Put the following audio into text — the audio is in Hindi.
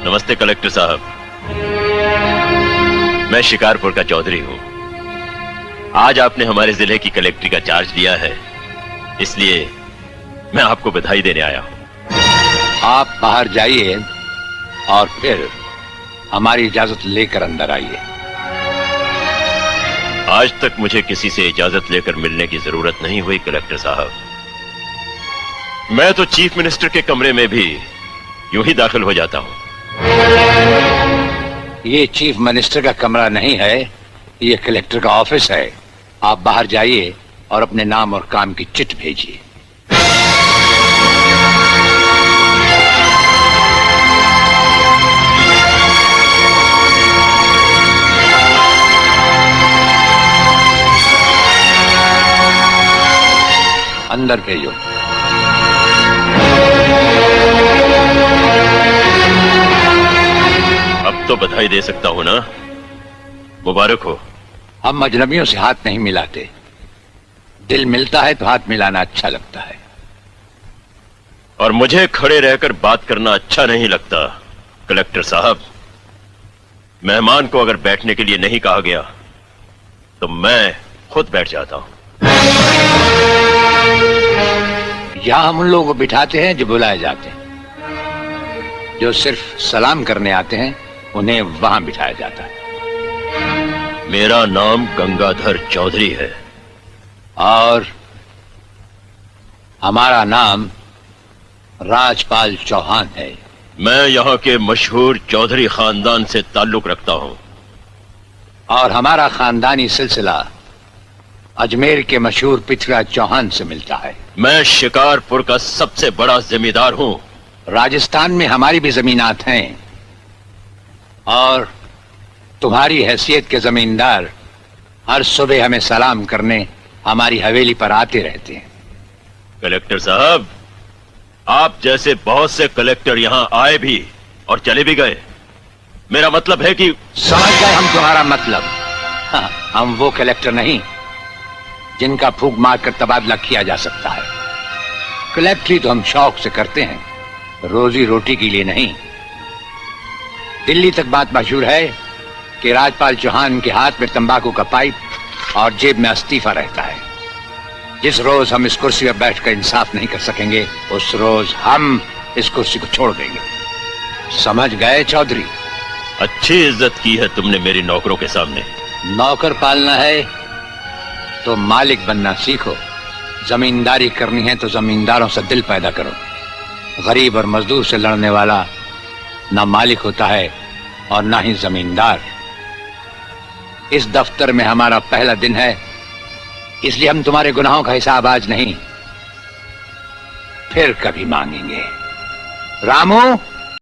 नमस्ते कलेक्टर साहब, मैं शिकारपुर का चौधरी हूं। आज आपने हमारे जिले की कलेक्ट्री का चार्ज लिया है, इसलिए मैं आपको बधाई देने आया हूं। आप बाहर जाइए और फिर हमारी इजाजत लेकर अंदर आइए। आज तक मुझे किसी से इजाजत लेकर मिलने की जरूरत नहीं हुई कलेक्टर साहब। मैं तो चीफ मिनिस्टर के कमरे में भी यूं ही दाखिल हो जाता हूं। ये चीफ मिनिस्टर का कमरा नहीं है, ये कलेक्टर का ऑफिस है। आप बाहर जाइए और अपने नाम और काम की चिट भेजिए। अंदर भेजो। अब तो बधाई दे सकता हूं ना? मुबारक हो। हम अजनबियों से हाथ नहीं मिलाते। दिल मिलता है तो हाथ मिलाना अच्छा लगता है। और मुझे खड़े रहकर बात करना अच्छा नहीं लगता कलेक्टर साहब। मेहमान को अगर बैठने के लिए नहीं कहा गया तो मैं खुद बैठ जाता हूं। यहां हम उन लोगों को बिठाते हैं जो बुलाए जाते हैं। जो सिर्फ सलाम करने आते हैं उन्हें वहां बिठाया जाता है। मेरा नाम गंगाधर चौधरी है और हमारा नाम राजपाल चौहान है। मैं यहाँ के मशहूर चौधरी खानदान से ताल्लुक रखता हूँ। और हमारा खानदानी सिलसिला अजमेर के मशहूर पृथ्वीराज चौहान से मिलता है। मैं शिकारपुर का सबसे बड़ा जमींदार हूँ। राजस्थान में हमारी भी जमीनात हैं और तुम्हारी हैसियत के जमींदार हर सुबह हमें सलाम करने हमारी हवेली पर आते रहते हैं। कलेक्टर साहब, आप जैसे बहुत से कलेक्टर यहाँ आए भी और चले भी गए। मेरा मतलब है कि समझ गए हम तुम्हारा मतलब। हाँ, हम वो कलेक्टर नहीं जिनका फूंक मारकर तबादला किया जा सकता है। कलेक्टरी तो हम शौक से करते हैं, रोजी रोटी के लिए नहीं। दिल्ली तक बात मशहूर है कि राजपाल चौहान के हाथ में तंबाकू का पाइप और जेब में इस्तीफा रहता है। जिस रोज हम इस कुर्सी पर बैठकर इंसाफ नहीं कर सकेंगे उस रोज हम इस कुर्सी को छोड़ देंगे। समझ गए चौधरी? अच्छी इज्जत की है तुमने मेरी नौकरों के सामने। नौकर पालना है तो मालिक बनना सीखो। जमींदारी करनी है तो जमींदारों से दिल पैदा करो। गरीब और मजदूर से लड़ने वाला ना मालिक होता है और ना ही जमींदार। इस दफ्तर में हमारा पहला दिन है, इसलिए हम तुम्हारे गुनाहों का हिसाब आज नहीं फिर कभी मांगेंगे। रामू,